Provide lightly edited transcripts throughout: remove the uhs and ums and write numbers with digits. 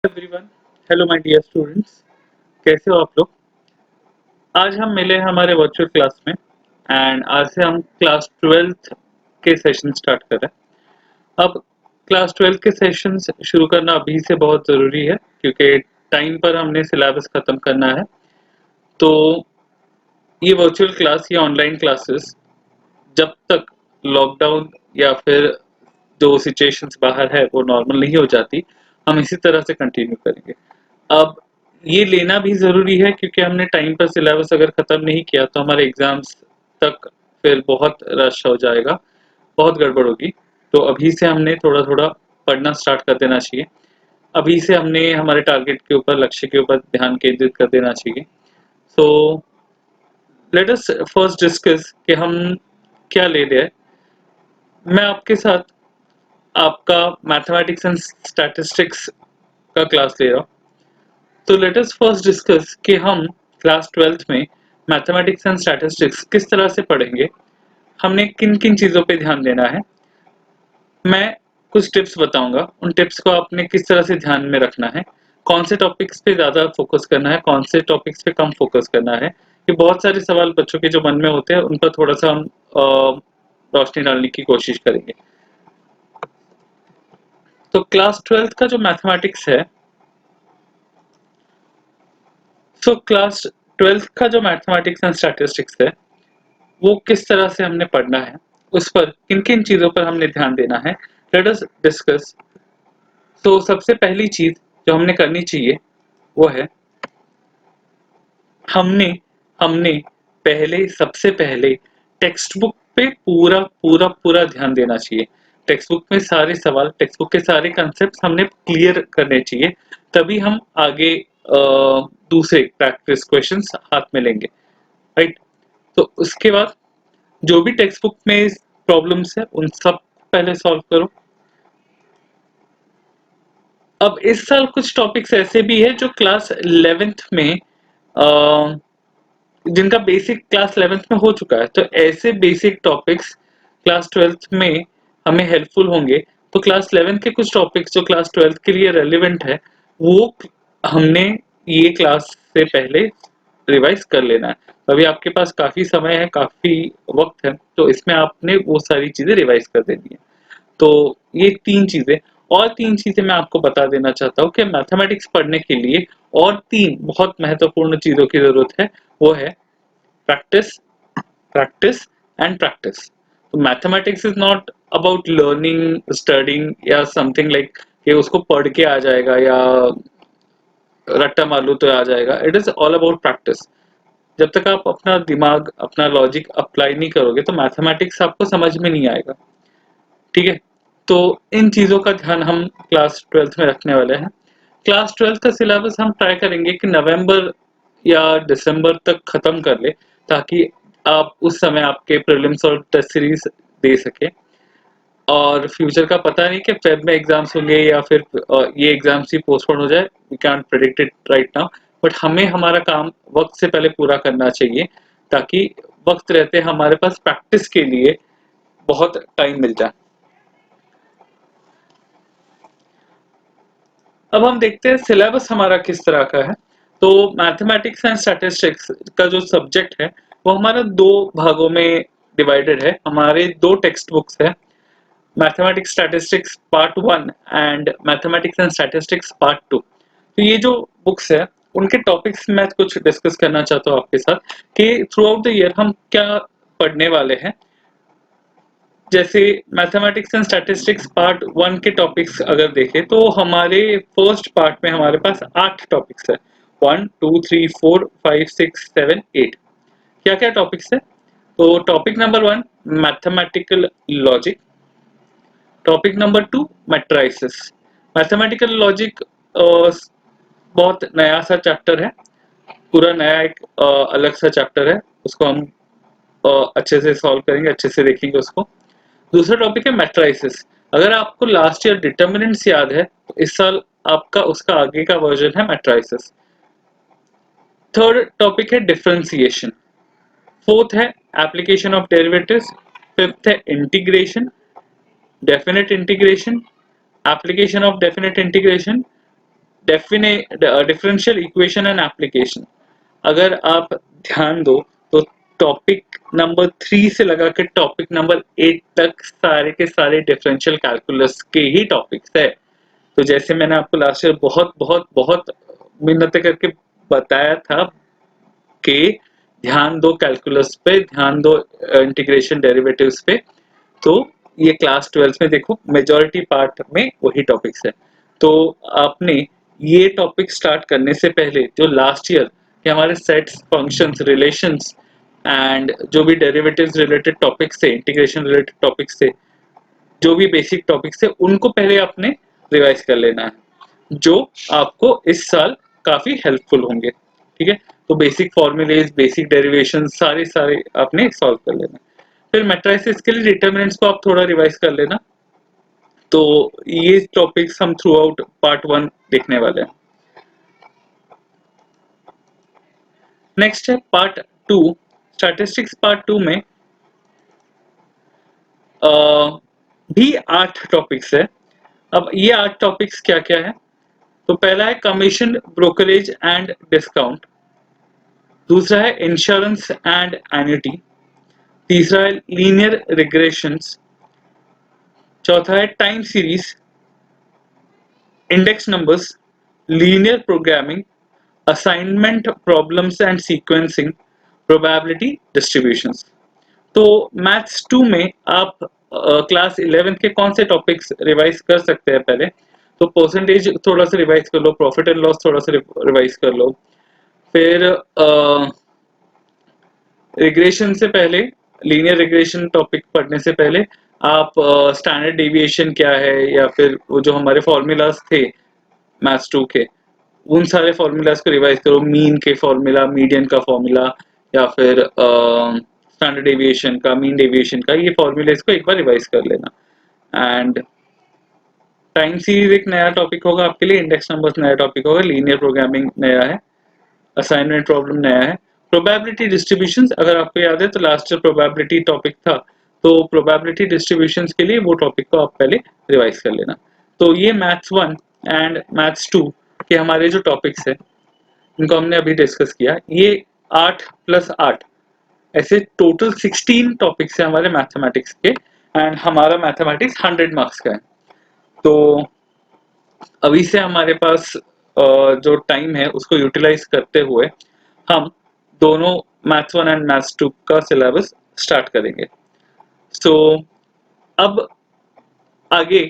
Everyone, hello my dear students. कैसे हो आप लोग? आज हम मिले हैं हमारे वर्चुअल क्लास में एंड आज से हम क्लास 12th के सेशन स्टार्ट कर रहे हैं। अब क्लास 12 के सेशंस शुरू करना अभी से बहुत ज़रूरी है क्योंकि टाइम पर हमने सिलेबस ख़त्म करना है। तो ये वर्चुअल क्लास या ऑनलाइन क्लासेस जब तक लॉकडाउन या फिर जो सिचुएशंस बाहर है वो नॉर्मल नहीं हो जाती, हम इसी तरह से कंटिन्यू करेंगे। अब ये लेना भी ज़रूरी है क्योंकि हमने टाइम पर सिलेबस अगर ख़त्म नहीं किया तो हमारे एग्ज़ाम्स तक फिर बहुत रश हो जाएगा, बहुत गड़बड़ होगी। तो अभी से हमने थोड़ा-थोड़ा पढ़ना स्टार्ट कर देना चाहिए। अभी से हमने हमारे टारगेट के ऊपर, लक्ष्य के ऊपर ध्यान केंद्रित कर देना चाहिए। So let us first discuss कि हम क्या ले रहे हैं। मैं आपके साथ आपका मैथमेटिक्स एंड स्टैटिस्टिक्स का क्लास ले रहा हूँ। तो लेट अस फर्स्ट डिस्कस कि हम क्लास 12th में मैथमेटिक्स एंड स्टैटिस्टिक्स किस तरह से पढ़ेंगे, हमने किन किन चीज़ों पे ध्यान देना है। मैं कुछ टिप्स बताऊंगा, उन टिप्स को आपने किस तरह से ध्यान में रखना है, कौन से टॉपिक्स पे ज़्यादा फोकस करना है, कौन से टॉपिक्स पे कम फोकस करना है। ये बहुत सारे सवाल बच्चों के जो मन में होते हैं उन पर थोड़ा सा हम रोशनी डालने की कोशिश करेंगे। तो क्लास 12th का जो मैथमेटिक्स है, क्लास 12th का जो मैथमेटिक्स एंड स्टैटिस्टिक्स है वो किस तरह से हमने पढ़ना है, उस पर किन किन चीज़ों पर हमने ध्यान देना है, लेट अस डिस्कस। तो सबसे पहली चीज़ जो हमने करनी चाहिए वो है हमने हमने सबसे पहले टेक्स्ट बुक पे पूरा पूरा पूरा ध्यान देना चाहिए। टेक्स्ट बुक में सारे सवाल, टेक्स्ट बुक के सारे कंसेप्ट हमने क्लियर करने चाहिए, तभी हम आगे दूसरे प्रैक्टिस क्वेश्चंस हाथ में लेंगे, राइट। तो उसके बाद जो भी टेक्स्ट बुक में प्रॉब्लम्स है उन सब पहले सॉल्व करो। अब इस साल कुछ टॉपिक्स ऐसे भी है जो क्लास 11th में जिनका बेसिक क्लास 11th में हो चुका है, तो ऐसे बेसिक टॉपिक्स क्लास 12th में हमें हेल्पफुल होंगे। तो क्लास 11th के कुछ टॉपिक्स जो क्लास 12th के लिए रेलिवेंट है वो हमने ये क्लास से पहले रिवाइज कर लेना है। तो अभी आपके पास काफ़ी समय है, काफ़ी वक्त है, तो इसमें आपने वो सारी चीज़ें रिवाइज कर देनी है। तो ये 3 चीज़ें, और 3 चीज़ें मैं आपको बता देना चाहता हूँ कि मैथमेटिक्स पढ़ने के लिए और 3 बहुत महत्वपूर्ण चीज़ों की ज़रूरत है, वो है प्रैक्टिस, प्रैक्टिस एंड प्रैक्टिस। तो mathematics is not about learning, studying या समथिंग लाइक कि उसको पढ़ के आ जाएगा या रट्टा मार तो आ जाएगा। It is all about practice. जब तक आप अपना दिमाग, अपना लॉजिक अप्लाई नहीं करोगे तो मैथमेटिक्स आपको समझ में नहीं आएगा, ठीक है। तो इन चीज़ों का ध्यान हम क्लास 12th में रखने वाले हैं। क्लास 12th का सिलेबस हम ट्राई करेंगे कि नवंबर या दिसंबर तक ख़त्म कर ले, ताकि आप उस समय आपके प्रीलिम्स और टेस्ट सीरीज दे सके। और फ्यूचर का पता नहीं कि फेब में एग्जाम्स होंगे या फिर ये एग्जाम्स ही पोस्टपोन हो जाए, we can't predict it right now. But हमें हमारा काम वक्त से पहले पूरा करना चाहिए ताकि वक्त रहते हमारे पास प्रैक्टिस के लिए बहुत टाइम मिल जाए। अब हम देखते हैं सिलेबस हमारा किस तरह का है। तो मैथमेटिक्स एंड स्टैटिस्टिक्स का जो सब्जेक्ट है वो हमारा 2 भागों में डिवाइडेड है। हमारे 2 टेक्स्ट बुक्स है, mathematics statistics part 1 and mathematics and statistics part 2। तो ये जो बुक्स है उनके टॉपिक्स मैं कुछ डिस्कस करना चाहता हूँ आपके साथ कि थ्रू आउट द ईयर हम क्या पढ़ने वाले हैं। जैसे मैथमेटिक्स एंड स्टैटिस्टिक्स पार्ट 1 के टॉपिक्स अगर देखें तो हमारे फर्स्ट पार्ट में हमारे पास 8 टॉपिक्स है। 1 2 3 4 5 6 7 8। क्या क्या टॉपिक्स है? तो topic number 1 mathematical logic, topic number 2 matrices. Mathematical logic बहुत नया सा चैप्टर है, पूरा नया एक अलग सा चैप्टर है, उसको हम अच्छे से सॉल्व करेंगे, अच्छे से देखेंगे उसको। दूसरा टॉपिक है मैट्राइसिस। अगर आपको लास्ट ईयर डिटर्मिनेंट्स याद है तो इस साल आपका उसका आगे का वर्जन है मैट्राइसिस। थर्ड टॉपिक है डिफरेंशिएशन। फोर्थ है एप्लीकेशन ऑफ डेरिवेटिव्स। फिफ्थ है integration, definite integration, application of definite integration, differential equation and application. अगर आप ध्यान दो तो टॉपिक नंबर 3 से लगा के टॉपिक नंबर 8 तक सारे के सारे डिफरेंशियल कैलकुलस के ही टॉपिक्स है। तो जैसे मैंने आपको लास्ट ईयर बहुत बहुत बहुत मेहनत करके बताया था कि ध्यान दो कैलकुलस पे, ध्यान दो इंटीग्रेशन डेरिवेटिव्स पे, तो ये क्लास 12 में देखो मेजॉरिटी पार्ट में वही टॉपिक्स है। तो आपने ये टॉपिक स्टार्ट करने से पहले जो लास्ट ईयर के हमारे सेट्स, फंक्शंस, रिलेशंस एंड जो भी डेरिवेटिव्स रिलेटेड टॉपिक्स थे, इंटीग्रेशन रिलेटेड टॉपिक्स थे, जो भी बेसिक टॉपिक्स थे, उनको पहले आपने रिवाइज कर लेना है, जो आपको इस साल काफी हेल्पफुल होंगे। ठीक है, तो बेसिक फॉर्मूलेज, बेसिक डेरिवेशन सारे सारे आपने सॉल्व कर लेना। फिर मैट्रिसेस के लिए डिटर्मिनेंट्स को आप थोड़ा रिवाइज कर लेना। तो ये टॉपिक्स हम थ्रू आउट पार्ट 1 देखने वाले हैं। नेक्स्ट है पार्ट 2, स्टैटिस्टिक्स पार्ट 2 में भी 8 टॉपिक्स है। अब ये 8 टॉपिक्स क्या क्या है? तो पहला है कमीशन, ब्रोकरेज एंड डिस्काउंट। दूसरा है इंश्योरेंस एंड एन्युटी। तीसरा है लीनियर रिग्रेशंस। चौथा है time series, index numbers, linear programming, assignment problems and sequencing, probability distributions. तो मैथ्स 2 में आप क्लास 11 के कौन से टॉपिक्स रिवाइज कर सकते हैं? पहले तो परसेंटेज थोड़ा सा रिवाइज कर लो, प्रॉफिट एंड लॉस थोड़ा सा रिवाइज कर लो। फिर रिग्रेशन से पहले, लीनियर रिग्रेशन टॉपिक पढ़ने से पहले आप स्टैंडर्ड डेविएशन क्या है, या फिर वो जो हमारे फॉर्मूलाज थे मैथ्स 2 के, उन सारे फॉर्मूलाज को रिवाइज करो। मीन के फॉर्मूला, मीडियन का फॉर्मूला, या फिर स्टैंडर्ड डेविएशन का, मीन डेविएशन का, ये फॉर्मूलेज को एक बार रिवाइज कर लेना। एंड टाइम सीरीज एक नया टॉपिक होगा आपके लिए, इंडेक्स नंबर्स नया टॉपिक होगा, लीनियर प्रोग्रामिंग नया है, असाइनमेंट प्रॉब्लम नया है, प्रोबेबिलिटी डिस्ट्रीब्यूशंस। अगर आपको याद है तो लास्ट जो प्रोबेबिलिटी टॉपिक था, तो प्रोबेबिलिटी डिस्ट्रीब्यूशंस के लिए वो टॉपिक को आप पहले रिवाइज कर लेना। तो ये मैथ्स 1 एंड मैथ्स 2 के हमारे जो टॉपिक्स है, इनको हमने अभी डिस्कस किया। ये 8 प्लस 8 ऐसे टोटल 16 टॉपिक्स है हमारे मैथमेटिक्स के। एंड हमारा मैथमेटिक्स 100 मार्क्स का है। तो अभी से हमारे पास जो टाइम है उसको यूटिलाइज करते हुए हम दोनों मैथ्स 1 एंड मैथ्स 2 का सिलेबस स्टार्ट करेंगे। सो अब आगे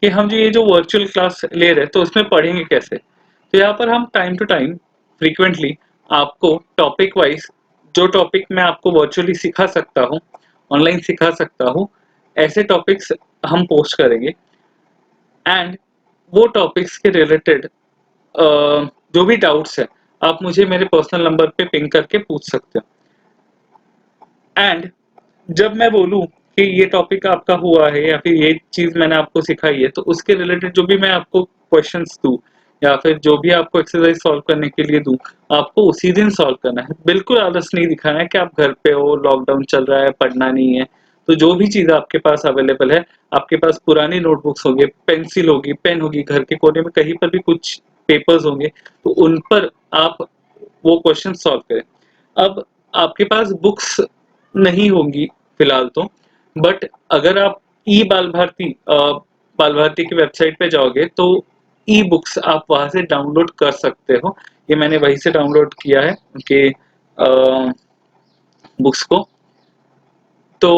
कि हम जो ये जो वर्चुअल क्लास ले रहे हैं तो उसमें पढ़ेंगे कैसे? तो यहाँ पर हम टाइम टू टाइम फ्रीक्वेंटली आपको टॉपिक वाइज, जो टॉपिक मैं आपको वर्चुअली सिखा सकता हूँ, ऑनलाइन सिखा सकता हूँ, ऐसे टॉपिक्स हम पोस्ट करेंगे। एंड वो टॉपिक्स के रिलेटेड जो भी डाउट्स है आप मुझे मेरे पर्सनल नंबर पे पिंग करके पूछ सकते हो। एंड जब मैं बोलूँ कि ये टॉपिक आपका हुआ है या फिर ये चीज मैंने आपको सिखाई है, तो उसके रिलेटेड जो भी मैं आपको क्वेश्चंस दूं या फिर जो भी आपको एक्सरसाइज सॉल्व करने के लिए दूं, आपको उसी दिन सॉल्व करना है। बिल्कुल आलस नहीं दिखाना है कि आप घर पे हो, लॉकडाउन चल रहा है, पढ़ना नहीं है। तो जो भी चीज आपके पास अवेलेबल है, आपके पास पुरानी नोटबुक्स होंगे, पेंसिल होगी, पेन होगी, घर के कोने में कहीं पर भी कुछ पेपर्स होंगे, तो उन पर आप वो क्वेश्चन सॉल्व करें। अब आपके पास बुक्स नहीं होंगी फिलहाल तो, बट अगर आप ई बाल भारती की वेबसाइट पे जाओगे तो ई बुक्स आप वहां से डाउनलोड कर सकते हो। ये मैंने वहीं से डाउनलोड किया है उनके बुक्स को। तो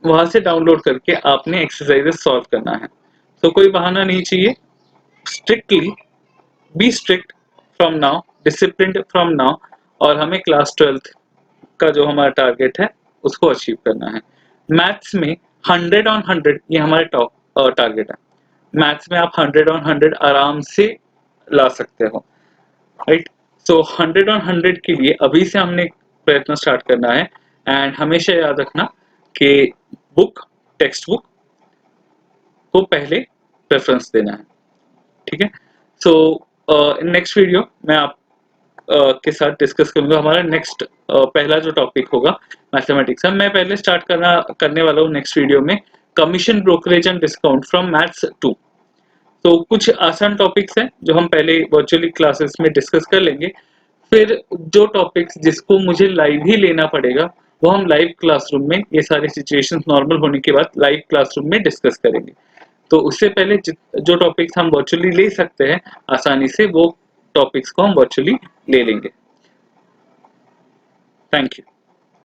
वहां से डाउनलोड करके आपने एक्सरसाइजेस सॉल्व करना है। तो कोई बहाना नहीं चाहिए। Strictly be strict from now, disciplined from now, और हमें क्लास 12 का जो हमारा टारगेट है उसको अचीव करना है। मैथ्स में 100 ऑन 100 ये हमारा टॉप टारगेट है। मैथ्स में आप 100 ऑन 100 आराम से ला सकते हो, राइट? सो 100 ऑन 100 के लिए अभी से हमने प्रयत्न स्टार्ट करना है। एंड हमेशा याद रखना कि बुक, टेक्स्ट बुक को पहले प्रेफरेंस देना है। ठीक है? सो इन नेक्स्ट वीडियो मैं आप के साथ डिस्कस करूंगा हमारा नेक्स्ट पहला जो टॉपिक होगा मैथमेटिक्स का। मैं पहले स्टार्ट करने वाला हूँ नेक्स्ट वीडियो में commission, brokerage and discount from maths 2। तो कुछ आसान टॉपिक्स हैं जो हम पहले वर्चुअली क्लासेस में डिस्कस कर लेंगे, फिर जो टॉपिक्स जिसको मुझे लाइव ही लेना पड़ेगा वो हम लाइव क्लासरूम में, ये सारी सिचुएशंस नॉर्मल होने के बाद लाइव क्लासरूम में डिस्कस करेंगे। तो उससे पहले जो टॉपिक्स हम वर्चुअली ले सकते हैं आसानी से, वो टॉपिक्स को हम वर्चुअली ले लेंगे। Thank you.